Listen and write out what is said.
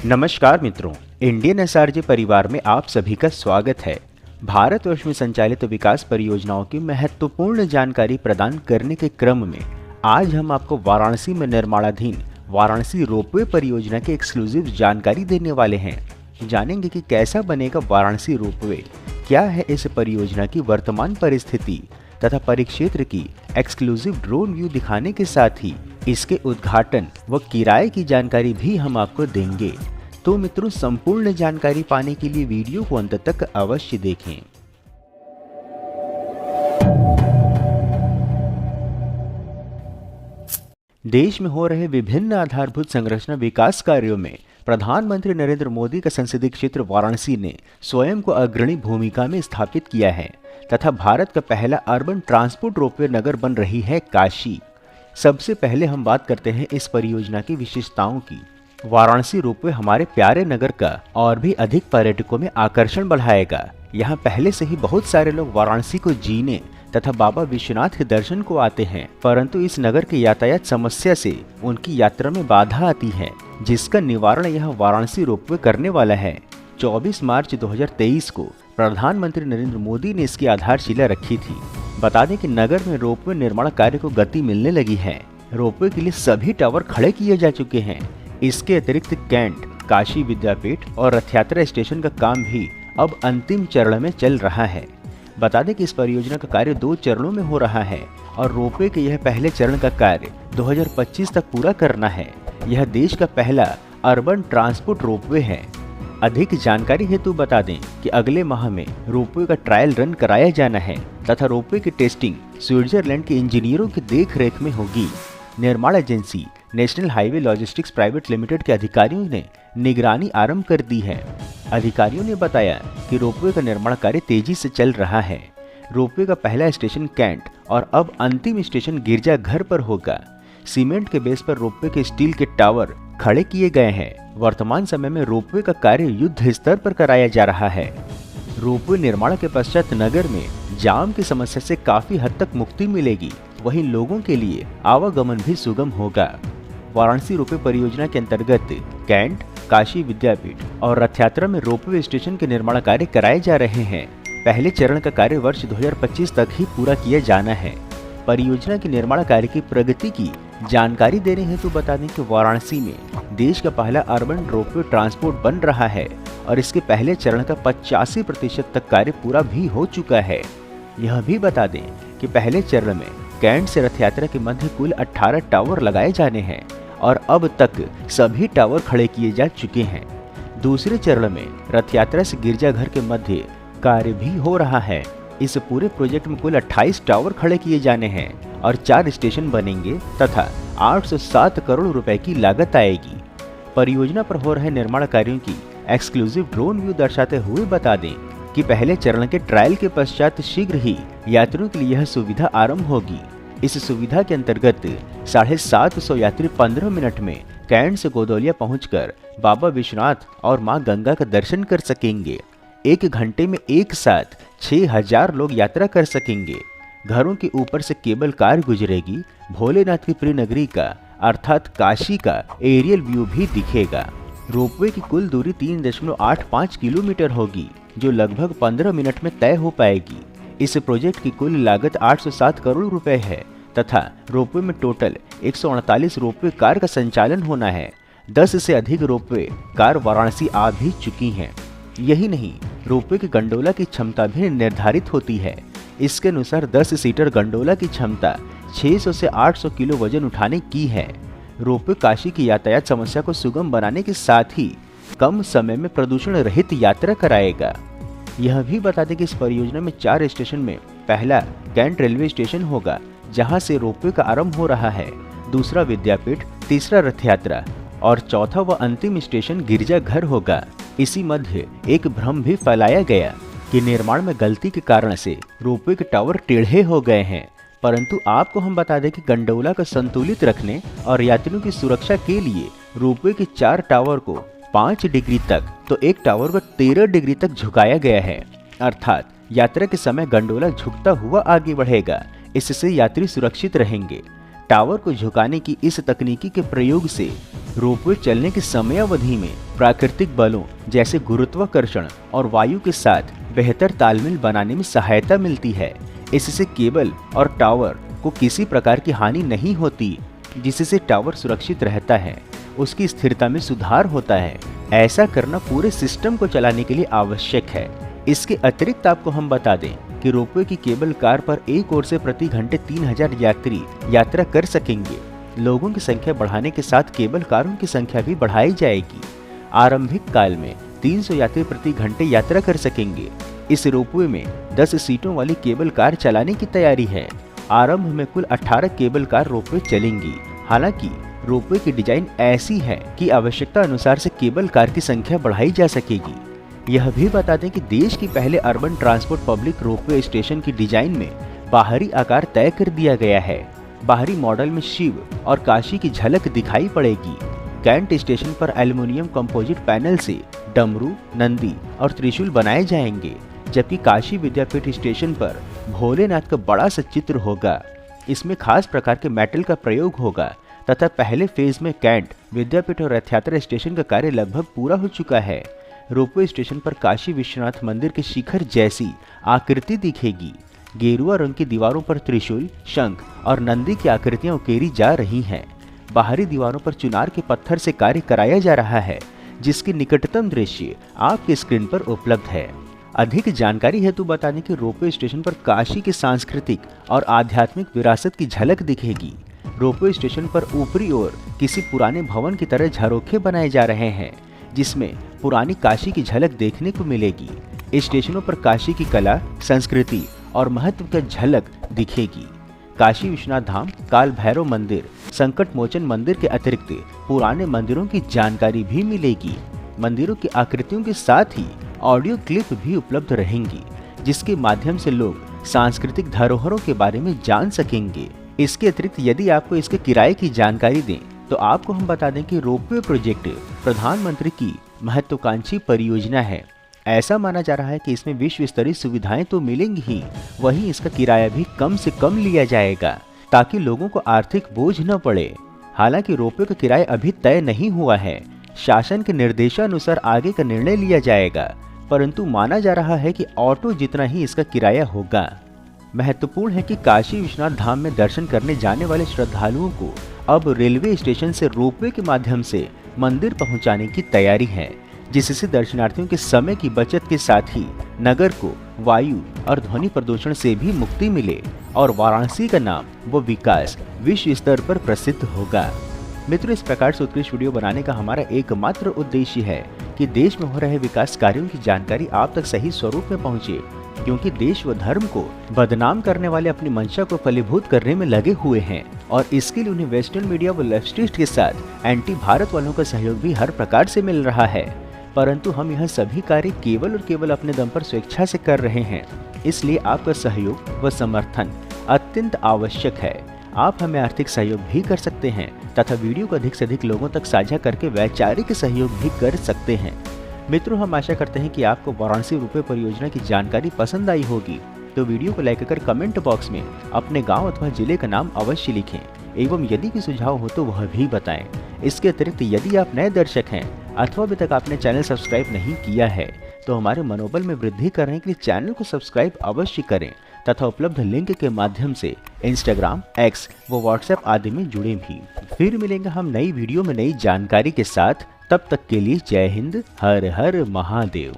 नमस्कार मित्रों, Indian SRJ परिवार में आप सभी का स्वागत है। भारतवर्ष में संचालित विकास परियोजनाओं की महत्वपूर्ण जानकारी प्रदान करने के क्रम में आज हम आपको वाराणसी में निर्माणाधीन वाराणसी रोपवे परियोजना की एक्सक्लूसिव जानकारी देने वाले हैं। जानेंगे कि कैसा बनेगा वाराणसी रोपवे, क्या है इस परियोजना की वर्तमान परिस्थिति तथा परिक्षेत्र की एक्सक्लूसिव ड्रोन व्यू दिखाने के साथ ही इसके उद्घाटन व किराए की जानकारी भी हम आपको देंगे। तो मित्रों, संपूर्ण जानकारी पाने के लिए वीडियो को अंत तक अवश्य देखें। देश में हो रहे विभिन्न आधारभूत संरचना विकास कार्यों में प्रधानमंत्री नरेंद्र मोदी का संसदीय क्षेत्र वाराणसी ने स्वयं को अग्रणी भूमिका में स्थापित किया है तथा भारत का पहला अर्बन ट्रांसपोर्ट रोपवे नगर बन रही है काशी। सबसे पहले हम बात करते हैं इस परियोजना की विशेषताओं की। वाराणसी रोपवे हमारे प्यारे नगर का और भी अधिक पर्यटकों में आकर्षण बढ़ाएगा। यहाँ पहले से ही बहुत सारे लोग वाराणसी को जीने तथा बाबा विश्वनाथ के दर्शन को आते हैं, परंतु इस नगर के यातायात समस्या से उनकी यात्रा में बाधा आती है, जिसका निवारण यह वाराणसी रोपवे करने वाला है। 24 मार्च 2023 को प्रधानमंत्री नरेंद्र मोदी ने इसकी आधारशिला रखी थी। बता दें कि नगर में रोपवे निर्माण कार्य को गति मिलने लगी है। रोपवे के लिए सभी टावर खड़े किए जा चुके हैं। इसके अतिरिक्त कैंट, काशी विद्यापीठ और रथ यात्रा स्टेशन का काम भी अब अंतिम चरण में चल रहा है। बता दें कि इस परियोजना का कार्य 2 चरणों में हो रहा है और रोपवे के यह पहले चरण का कार्य 2025 तक पूरा करना है। यह देश का पहला अर्बन ट्रांसपोर्ट रोपवे है। अधिक जानकारी हेतु बता दें कि अगले माह में रोपवे का ट्रायल रन कराया जाना है तथा रोपवे की टेस्टिंग स्विट्जरलैंड के इंजीनियरों की देखरेख में होगी। निर्माण agency national highway logistics private limited के अधिकारियों ने निगरानी आरंभ कर दी है। अधिकारियों ने बताया कि रोपवे का निर्माण कार्य तेजी से चल रहा है। रोपवे का पहला स्टेशन कैंट और अब अंतिम स्टेशन गिरजाघर पर होगा। सीमेंट के बेस पर रोपवे के स्टील के टावर खड़े किए गए हैं। वर्तमान समय में रोपवे का कार्य युद्ध स्तर पर कराया जा रहा है। रोपवे निर्माण के पश्चात नगर में जाम की समस्या से काफी हद तक मुक्ति मिलेगी, वहीं लोगों के लिए आवागमन भी सुगम होगा। वाराणसी रोपवे परियोजना के अंतर्गत कैंट, काशी विद्यापीठ और रथ यात्रा में रोपवे स्टेशन के निर्माण कार्य कराए जा रहे हैं। पहले चरण का कार्य वर्ष 2025 तक ही पूरा किया जाना है। परियोजना के निर्माण कार्य की प्रगति की जानकारी देने हेतु बता दें कि वाराणसी में देश का पहला अर्बन रोपवे ट्रांसपोर्ट बन रहा है और इसके पहले चरण का 85% तक कार्य पूरा भी हो चुका है। यह भी बता दें कि पहले चरण में कैंट से रथ यात्रा के मध्य कुल 18 टावर लगाए जाने हैं और अब तक सभी टावर खड़े किए जा चुके हैं। दूसरे चरण में रथ यात्रा से गिरजाघर के मध्य कार्य भी हो रहा है। इस पूरे प्रोजेक्ट में कुल 28 टावर खड़े किए जाने हैं और 4 स्टेशन बनेंगे तथा 807 करोड़ रुपए की लागत आएगी। परियोजना पर हो रहे निर्माण कार्यों की एक्सक्लूसिव ड्रोन व्यू दर्शाते हुए बता दें कि पहले चरण के ट्रायल के पश्चात शीघ्र ही यात्रियों के लिए यह सुविधा आरंभ होगी। इस सुविधा के अंतर्गत 750 यात्री 15 मिनट में कैंट से गोदौलिया पहुंचकर बाबा विश्वनाथ और मां गंगा का दर्शन कर सकेंगे। 1 घंटे में एक साथ 6000 लोग यात्रा कर सकेंगे। घरों के ऊपर से केबल कार गुजरेगी। भोलेनाथ की प्रिय नगरी का अर्थात काशी का एरियल व्यू भी दिखेगा। रोपवे की कुल दूरी 3.85 किलोमीटर होगी, जो लगभग 15 मिनट में तय हो पाएगी। इस प्रोजेक्ट की कुल लागत 807 करोड़ रुपए है तथा रोपवे में टोटल 148 रोपवे कार का संचालन होना है। 10 से अधिक रोपवे कार वाराणसी आ भी चुकी हैं। यही नहीं, रोपवे की गंडोला की क्षमता भी निर्धारित होती है। इसके अनुसार 10 सीटर गंडोला की क्षमता 600 से 800 किलो वजन उठाने की है। रोपवे काशी की यातायात समस्या को सुगम बनाने के साथ ही कम समय में प्रदूषण रहित यात्रा कराएगा। यह भी बता दें कि इस परियोजना में 4 स्टेशन में पहला कैंट रेलवे स्टेशन होगा, जहां से रोपवे का आरंभ हो रहा है। दूसरा विद्यापीठ, तीसरा रथ यात्रा और चौथा व अंतिम स्टेशन गिरजाघर होगा। इसी मध्य एक भ्रम भी फैलाया गया कि निर्माण में गलती के कारण से रोपवे के टावर टेढ़े हो गए हैं, परंतु आपको हम बता दें कि गंडोला को संतुलित रखने और यात्रियों की सुरक्षा के लिए रोपवे के 4 टावर को 5 डिग्री तक तो एक टावर को 13 डिग्री तक झुकाया गया है। अर्थात यात्रा के समय गंडोला झुकता हुआ आगे बढ़ेगा। इससे यात्री सुरक्षित रहेंगे। टावर को झुकाने की इस तकनीकी के प्रयोग से रोपवे चलने की समयावधि में प्राकृतिक बलों जैसे गुरुत्वाकर्षण और वायु के साथ बेहतर तालमेल बनाने में सहायता मिलती है। इससे केबल और टावर को किसी प्रकार की हानि नहीं होती, जिससे टावर सुरक्षित रहता है, उसकी स्थिरता में सुधार होता है। ऐसा करना पूरे सिस्टम को चलाने के लिए आवश्यक है। इसके अतिरिक्त आपको हम बता दें कि रोपवे की केबल कार पर एक ओर से प्रति घंटे 3000 यात्री यात्रा कर सकेंगे। लोगों की संख्या बढ़ाने के साथ केबल कारों की संख्या भी बढ़ाई जाएगी। आरंभिक काल में 300 यात्री प्रति घंटे यात्रा कर सकेंगे। इस रोपवे में 10 सीटों वाली केबल कार चलाने की तैयारी है। आरंभ में कुल 18 केबल कार रोपवे चलेंगी। हालांकि रोपवे की डिजाइन ऐसी है कि आवश्यकता अनुसार से केबल कार की संख्या बढ़ाई जा सकेगी। यह भी बता दें कि देश की पहले urban transport public ropeway station की डिजाइन में बाहरी आकार तय कर दिया गया है। बाहरी मॉडल में शिव और काशी की झलक दिखाई पड़ेगी। कैंट स्टेशन पर एल्युमिनियम कंपोजिट पैनल से डमरू, नंदी और त्रिशूल बनाए जाएंगे, जबकि काशी विद्यापीठ स्टेशन पर भोलेनाथ का बड़ा सा चित्र होगा। इसमें खास प्रकार के मेटल का प्रयोग होगा तथा पहले फेज में कैंट, विद्यापीठ और रथ यात्रा स्टेशन का कार्य लगभग पूरा हो चुका है। रोपवे स्टेशन पर काशी विश्वनाथ मंदिर के शिखर जैसी आकृति दिखेगी। गेरुआ रंग की दीवारों पर त्रिशूल, शंख और नंदी की आकृतियां उकेरी जा रही हैं। बाहरी दीवारों पर चुनार के पत्थर से कार्य कराया जा रहा है, जिसकी निकटतम दृश्य आपके स्क्रीन पर उपलब्ध है। अधिक जानकारी हेतु बता दें कि रोपवे स्टेशन पर काशी की सांस्कृतिक और आध्यात्मिक विरासत की झलक दिखेगी। रोपवे स्टेशन पर ऊपरी ओर किसी पुराने भवन की तरह झरोखे बनाए जा रहे हैं, जिसमें पुरानी काशी की झलक देखने को मिलेगी। स्टेशनों पर काशी की कला, संस्कृति और महत्व का झलक दिखेगी। काशी विश्वनाथ धाम, काल भैरव मंदिर, संकट मोचन मंदिर के अतिरिक्त पुराने मंदिरों की जानकारी भी मिलेगी। मंदिरों की आकृतियों के साथ ही ऑडियो क्लिप भी उपलब्ध रहेंगी, जिसके माध्यम से लोग सांस्कृतिक धरोहरों के बारे में जान सकेंगे। इसके अतिरिक्त यदि आपको इसके किराए की जानकारी दें तो आपको हम बता दें कि रोपवे प्रोजेक्ट प्रधानमंत्री की महत्वाकांक्षी परियोजना है। ऐसा माना जा रहा है कि इसमें विश्व स्तरीय सुविधाएं तो मिलेंगी ही, वहीं इसका किराया भी कम से कम लिया जाएगा, ताकि लोगों को आर्थिक बोझ न पड़े। हालांकि रोपवे का किराया अभी तय नहीं हुआ है। शासन के निर्देशानुसार आगे का निर्णय लिया जाएगा, परंतु माना जा रहा है कि ऑटो जितना ही इसका किराया होगा। महत्वपूर्ण है कि काशी विश्वनाथ धाम में दर्शन करने जाने वाले श्रद्धालुओं को अब रेलवे स्टेशन से रोपवे के माध्यम से मंदिर पहुंचाने की तैयारी है, जिससे दर्शनार्थियों के समय की बचत के साथ ही नगर को वायु और ध्वनि प्रदूषण से भी मुक्ति मिले और वाराणसी का नाम व विकास विश्व स्तर पर प्रसिद्ध होगा। मित्रों, इस प्रकार से उत्कृष्ट वीडियो बनाने का हमारा एकमात्र उद्देश्य है कि देश में हो रहे विकास कार्यों की जानकारी आप तक सही स्वरूप में पहुंचे, क्योंकि देश व धर्म को बदनाम करने वाले अपनी मंशा को फलीभूत करने में लगे हुए हैं और इसके लिए उन्हें वेस्टर्न मीडिया व लेफ्टिस्ट के साथ एंटी भारत वालों का सहयोग भी हर प्रकार से मिल रहा है। परंतु हम यह सभी कार्य केवल और केवल अपने दम पर स्वेच्छा से कर रहे हैं, इसलिए आपका सहयोग व समर्थन अत्यंत आवश्यक है। आप हमें आर्थिक सहयोग भी कर सकते हैं तथा वीडियो को अधिक से अधिक लोगों तक साझा करके वैचारिक सहयोग भी कर सकते हैं। मित्रों, हम आशा करते हैं कि आपको वाराणसी रोपवे परियोजना की जानकारी पसंद आई होगी, तो वीडियो को लाइक कर कमेंट बॉक्स में अपने गांव अथवा जिले का नाम अवश्य लिखें एवं यदि कोई सुझाव हो तो वह भी बताएं। इसके अतिरिक्त यदि आप नए दर्शक हैं अथवा अभी तक आपने चैनल सब्सक्राइब नहीं किया है तो हमारे मनोबल में वृद्धि करने के लिए चैनल को सब्सक्राइब अवश्य करें तथा उपलब्ध लिंक के माध्यम से इंस्टाग्राम, एक्स व व्हाट्सएप आदि में जुड़े भी। फिर मिलेंगे हम नई वीडियो में नई जानकारी के साथ। तब तक के लिए जय हिंद, हर हर महादेव।